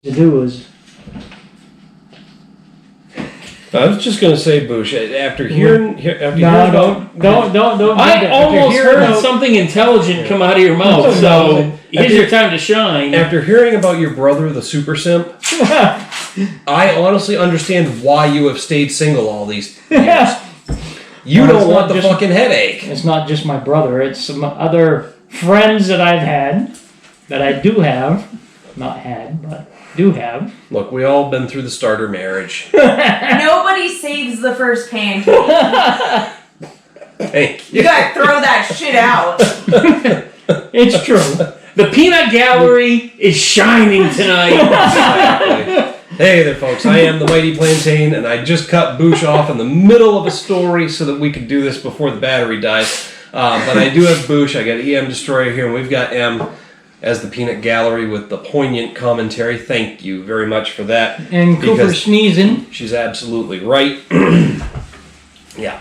to do is... I was just going to say, Bush, after hearing... I almost heard something intelligent come out of your mouth, so here's your time to shine. After hearing about your brother, the super simp, I honestly understand why you have stayed single all these years. You don't want the fucking headache. It's not just my brother. It's some other friends that I've had, that I do have. Not had, but do have. Look, we all been through the starter marriage. Nobody saves the first pancake. Thank you. You gotta throw that shit out. It's true. The peanut gallery is shining tonight. Exactly. Hey there, folks. I am the Mighty Plantain, and I just cut Bush off in the middle of a story so that we could do this before the battery dies. But I do have Bush. I got EM Destroyer here, and we've got M as the peanut gallery with the poignant commentary. Thank you very much for that. And Cooper sneezing. She's absolutely right. Yeah.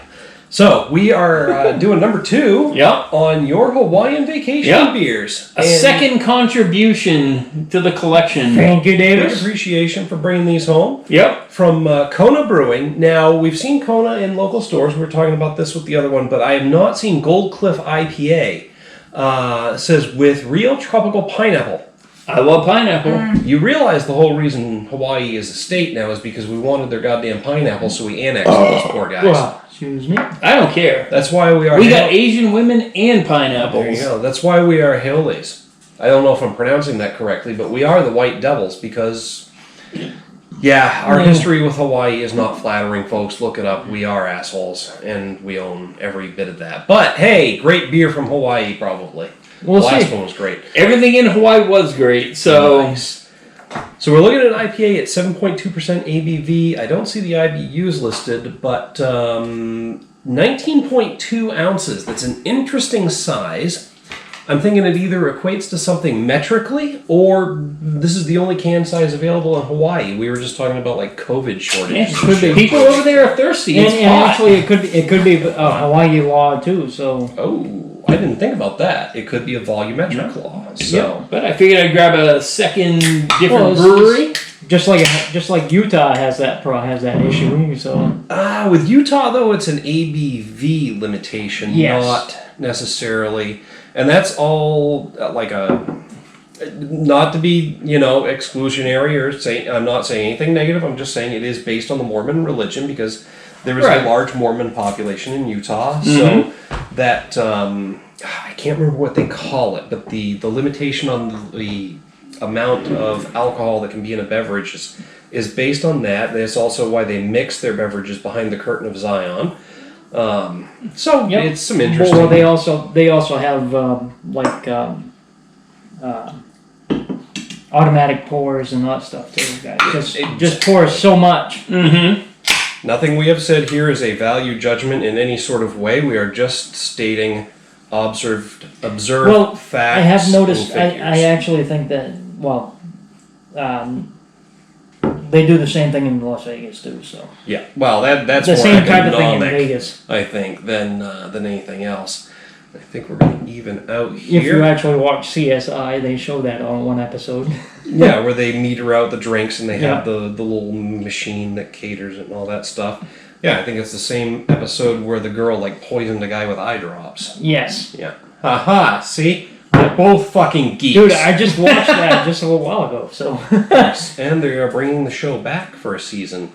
So, we are doing number 2 on your Hawaiian vacation beers. A second contribution to the collection. Thank you, Davis. Good appreciation for bringing these home. Yep. From Kona Brewing. Now, we've seen Kona in local stores. We were talking about this with the other one, but I have not seen Gold Cliff IPA. It says, with real tropical pineapple. I love pineapple. You realize the whole reason Hawaii is a state now is because we wanted their goddamn pineapple, so we annexed those poor guys. Well, excuse me. I don't care. That's why we are... We got Asian women and pineapples. There you go. That's why we are Haoles. I don't know if I'm pronouncing that correctly, but we are the White Devils because... Yeah, our history with Hawaii is not flattering, folks. Look it up. We are assholes, and we own every bit of that. But, hey, great beer from Hawaii, probably. We'll the last see. one was great. Everything in Hawaii was great, so... Nice. So we're looking at an IPA at 7.2% ABV. I don't see the IBUs listed, but 19.2 ounces. That's an interesting size. I'm thinking it either equates to something metrically, or this is the only can size available in Hawaii. We were just talking about like COVID shortage. Yeah, could be. People over there are thirsty. And actually, it could be a Hawaii law too. So. Oh, I didn't think about that. It could be a volumetric law. So, yeah, but I figured I'd grab a second different brewery. Just like Utah has that issue. So. With Utah though, it's an ABV limitation, not necessarily. And that's all like not to be, exclusionary or say, I'm not saying anything negative. I'm just saying it is based on the Mormon religion because there is a large Mormon population in Utah. So that, I can't remember what they call it, but the limitation on the amount of alcohol that can be in a beverage is based on that. That's also why they mix their beverages behind the curtain of Zion. It's some interesting. Well, they also have automatic pours and that stuff too. Just pours so much. Mm-hmm. Nothing we have said here is a value judgment in any sort of way. We are just stating observed facts. I have noticed. I actually think that they do the same thing in Las Vegas too. So yeah, well, that's the more same economic, type of thing in Vegas, I think, than anything else. I think we're going to even out here. If you actually watch CSI, they show that on one episode. Yeah, where they meter out the drinks and they have the little machine that caters it and all that stuff. Yeah, I think it's the same episode where the girl poisoned a guy with eye drops. Yes. Yeah. Haha. See. They're both fucking geeks. Dude, I just watched that just a little while ago, so... And they are bringing the show back for a season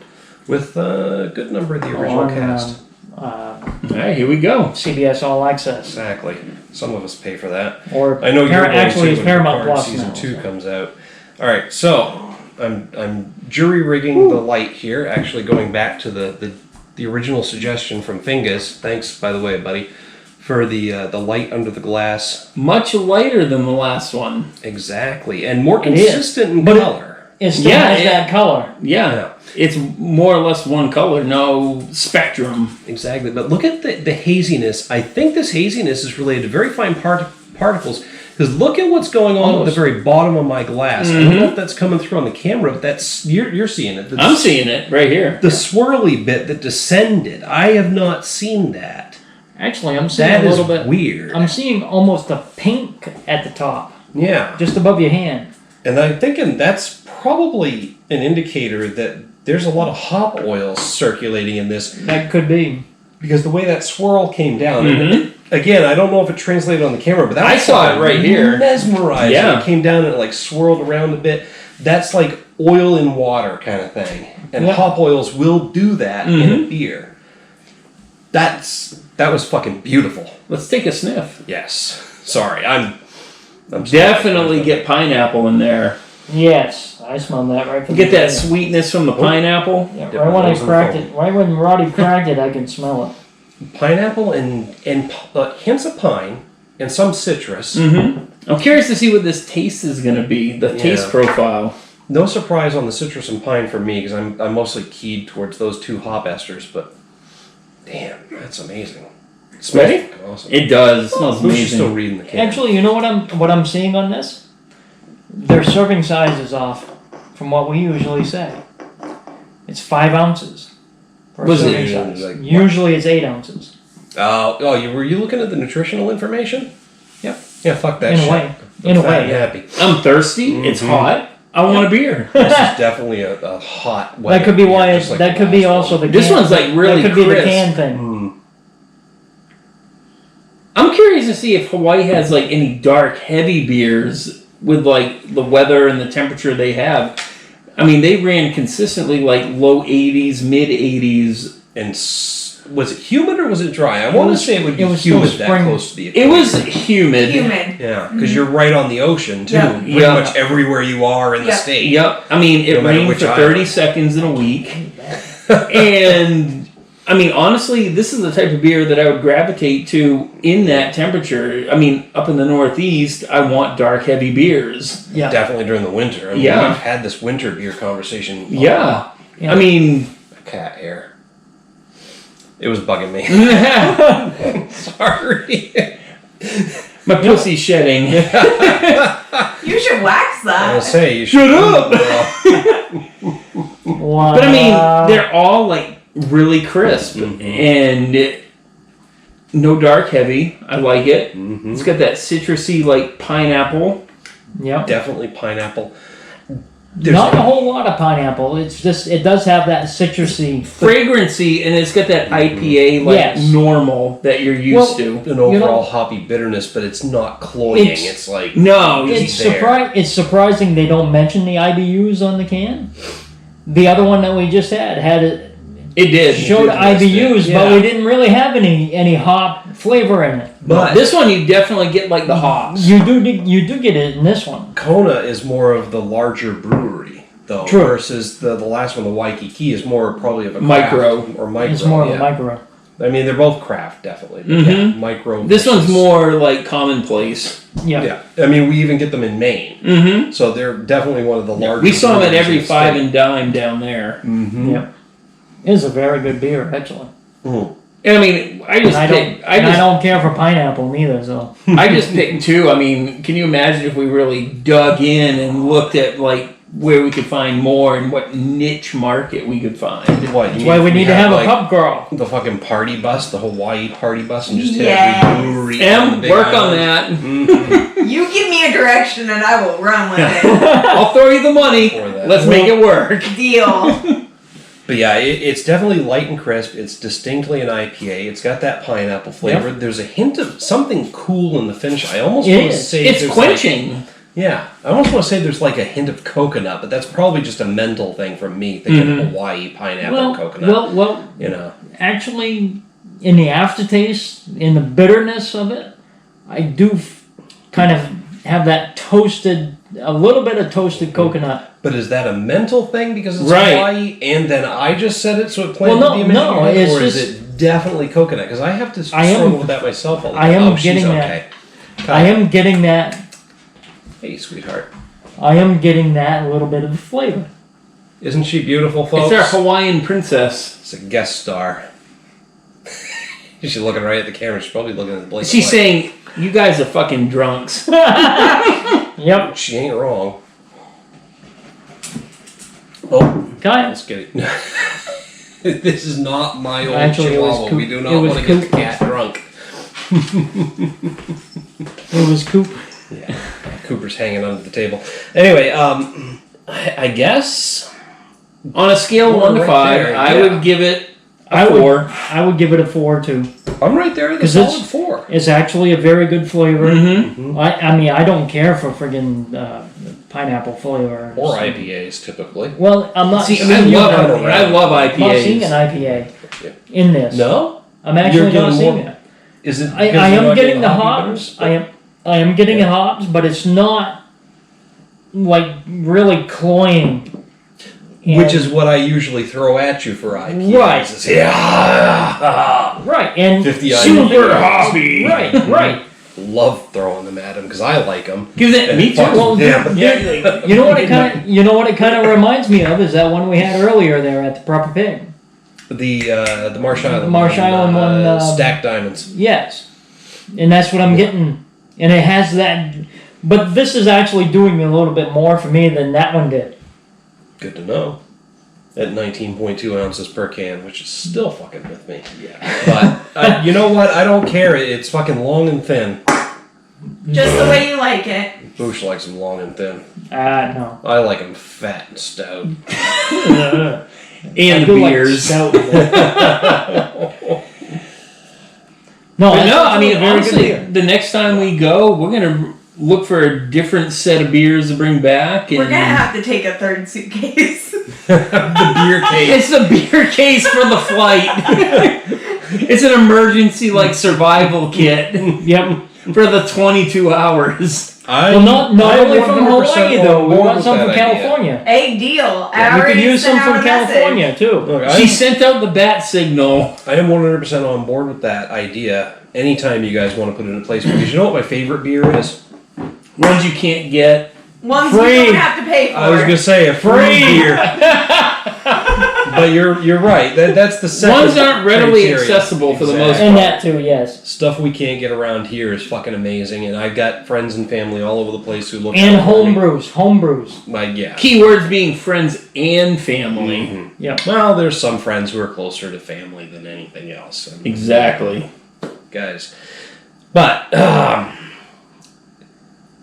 with a good number of the original cast. Alright, here we go. CBS All Access. Exactly. Some of us pay for that. Or I know you're actually, it's Paramount Plus season now, 2 comes out. Alright, so I'm jury rigging the light here, actually going back to the original suggestion from Fingus. Thanks, by the way, buddy. For the light under the glass. Much lighter than the last one. Exactly. And more consistent in color. It still has that color. Yeah. It's more or less one color, no spectrum. Exactly. But look at the haziness. I think this haziness is related to very fine particles. Because look at what's going on at the very bottom of my glass. I don't know if that's coming through on the camera, but that's you're seeing it. I'm seeing it right here. The swirly bit that descended. I have not seen that. Actually, I'm seeing a little bit weird. I'm seeing almost a pink at the top. Yeah. Just above your hand. And I'm thinking that's probably an indicator that there's a lot of hop oils circulating in this. That could be. Because the way that swirl came down, and again, I don't know if it translated on the camera, but I saw it right here. Mesmerizing. Yeah. It came down and it like swirled around a bit. That's like oil in water kind of thing. And hop oils will do that in a beer. That was fucking beautiful. Let's take a sniff. Yes. Sorry, I'm Definitely get pineapple in there. Yes, I smell that right from Get the that beginning. sweetness from the pineapple. Yeah, right when I cracked it, right when Roddy cracked it, I could smell it. Pineapple and hints of pine and some citrus. I'm curious to see what this taste is going to be, the taste profile. No surprise on the citrus and pine for me because I'm mostly keyed towards those two hop esters, but damn, that's amazing. It smells Ready? fucking awesome. It does. It smells Who's still amazing. reading the can? Actually, you know what I'm seeing on this? Their serving size is off from what we usually say. It's 5 ounces for a Was it serving usually size. like what? Usually it's 8 ounces. Were you looking at the nutritional information? Yep. Yeah, fuck that In a shit. way. In a I'm way. happy. I'm thirsty. It's hot. I want a beer. This is definitely a hot. That could be beer, why. just like That the could be last also one. the. This can, one's, like, really That could be the crisp. can thing. I'm curious to see if Hawaii has like any dark, heavy beers with like the weather and the temperature they have. I mean, they ran consistently like low 80s, mid 80s. And was it humid or was it dry? I want to say it would be it was still humid that spring. close to the It equator. was humid. Human. Yeah, because you're right on the ocean too. Yeah. Pretty Yeah. much everywhere you are in the Yeah. state. Yep. I mean, it No matter rained which for island. 30 seconds in a week. And I mean, honestly, this is the type of beer that I would gravitate to in that temperature. I mean, up in the Northeast, I want dark, heavy beers. Yeah. Definitely during the winter. I mean, Yeah. we've had this winter beer conversation. Yeah. Yeah. I mean, Cat hair. It was bugging me. Sorry. my pussy's shedding. You should wax I was that. say you Shut should. up! Wow. But I mean, they're all like really crisp and no dark heavy. I like it. It's got that citrusy like pineapple. Yep. Definitely pineapple. There's Not a whole lot of pineapple. It's just it does have that citrusy Fragrancy, and it's got that IPA like Yes. normal that you're used to. an overall hoppy bitterness, but it's not cloying. It's like No, It's there. It's surprising they don't mention the IBUs on the can. The other one that we just had it it did. showed did list it. IBUs, but Yeah. we didn't really have any hop flavor in it. But This one you definitely get like the hops. You do get it in this one. Kona is more of the larger brewery, though, True. versus the last one, the Waikiki, is more probably of a Micro. craft or micro. It's more of yeah. a micro. I mean, they're both craft, definitely. But yeah, micro. This one's versus- more like commonplace. Yeah. Yeah, I mean, we even get them in Maine, so they're definitely one of the larger. We saw them at breweries every in the 5 state. and dime down there. Yeah. It is a very good beer, actually. Mhm. And I mean, I just I picked. don't care for pineapple neither, so I just picked 2. I mean, can you imagine if we really dug in and looked at like where we could find more and what niche market we could find? What, that's why we need to have like, a pub crawl. the fucking party bus, the Hawaii party bus, and just hit Yes. every brewery. on the big Work on island. that. You give me a direction and I will run with it. I'll throw you the money. For that. Let's make it work. Deal. But yeah, it's definitely light and crisp. It's distinctly an IPA. It's got that pineapple flavor. There's a hint of something cool in the finish. I almost It want to is. say It's there's quenching. Like, yeah, I almost want to say there's like a hint of coconut, but that's probably just a mental thing from me thinking Hawaii pineapple coconut. Well, You know, actually, in the aftertaste, in the bitterness of it, I do kind of have that a little bit of toasted coconut. but is that a mental thing because it's Right. Hawaii, and then I just said it, so it planted Well, no, the image no, in your head, it's or is just- it definitely coconut? Because I have to I am- struggle with that myself all the I time. am Oh, she's getting okay. that. I am getting that. Hey, sweetheart. I am getting that little bit of flavor. Isn't she beautiful, folks? It's our Hawaiian princess. It's a guest star. She's looking right at the camera. She's probably looking at the blade. She's saying, "You guys are fucking drunks." Yep. She ain't wrong. Oh, Kyle. let's get it. This is not my old Actually, it was chihuahua. Coop. We do It not was want to get the Coop. cat drunk. It was Coop. Yeah, Cooper's hanging under the table. Anyway, I guess On a scale of We're 1 to right 5, there, I yeah. would give it I a 4. I would give it a 4 too. I'm right there at the 'Cause solid 4. It's actually a very good flavor. Mm-hmm. I mean, I don't care for friggin' pineapple flavor. Or IPAs typically. Well, I'm not. See, seeing I love I'm not seeing an IPAs. IPA in this. No, I'm actually You're not getting seeing more- it. is it? I because you're am not getting the hoppy hops. bitters? I am getting the hops, but it's not like really cloying. Which is what I usually throw at you for IPAs. Right. Is, yeah. right and 50 super IPAs. hoppy. Right. Love throwing them at them because I like them. Give that me too. fuck Well, them. Yeah. You know what it kind of reminds me of is that one we had earlier there at the Proper Pig. The Marsh Island. The Marsh Island one, Stacked Diamonds. Yes, and that's what I'm getting, and it has that. But this is actually doing a little bit more for me than that one did. Good to know. At 19.2 ounces per can, which is still fucking with me. Yeah. But you know what? I don't care. It's fucking long and thin. Just the way you like it. Boosh likes them long and thin. No. I like them fat and stout. I And the do like beers. stout. No, But that's no, I mean, actually a very good honestly, beer. the next time we go, we're going to look for a different set of beers to bring back. And We're gonna have to take a third suitcase. The beer case. It's a beer case for the flight. It's an emergency, like, survival kit Yep. for the 22 hours. Well, not I'm only from 100% Hawaii though. on We board want with some that from idea. California. A deal. I We already could use sent some from out a message. California too. Look, She sent out the bat signal. I am 100% on board with that idea. Anytime you guys want to put it in place, because you know what my favorite beer is? Ones you can't get. Ones Free. you don't have to pay for. I was gonna say a free beer, but you're right. That's the second Ones aren't readily criteria. accessible for the most And part. that too, yes. Stuff we can't get around here is fucking amazing, and I've got friends and family all over the place who look And out for me. homebrews. Like, yeah. Keywords being friends and family. Mhm. Yep. Well, there's some friends who are closer to family than anything else. I mean, Exactly. guys. But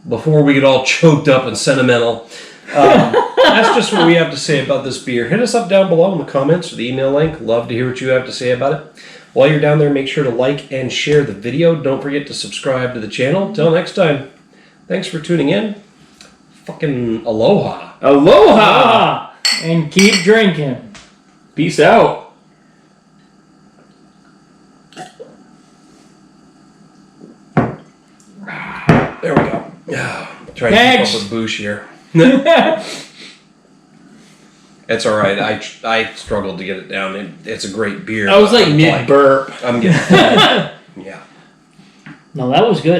before we get all choked up and sentimental, that's just what we have to say about this beer. Hit us up down below in the comments or the email link. Love to hear what you have to say about it. While you're down there, make sure to like and share the video. Don't forget to subscribe to the channel. Till next time, thanks for tuning in. Fucking aloha. Aloha! And keep drinking. Peace out. There we go. Trying to Next. keep up with Boosh here. It's all right. I struggled to get it down. It's a great beer. I was like I'm mid burp. I'm getting. Yeah. No, that was good.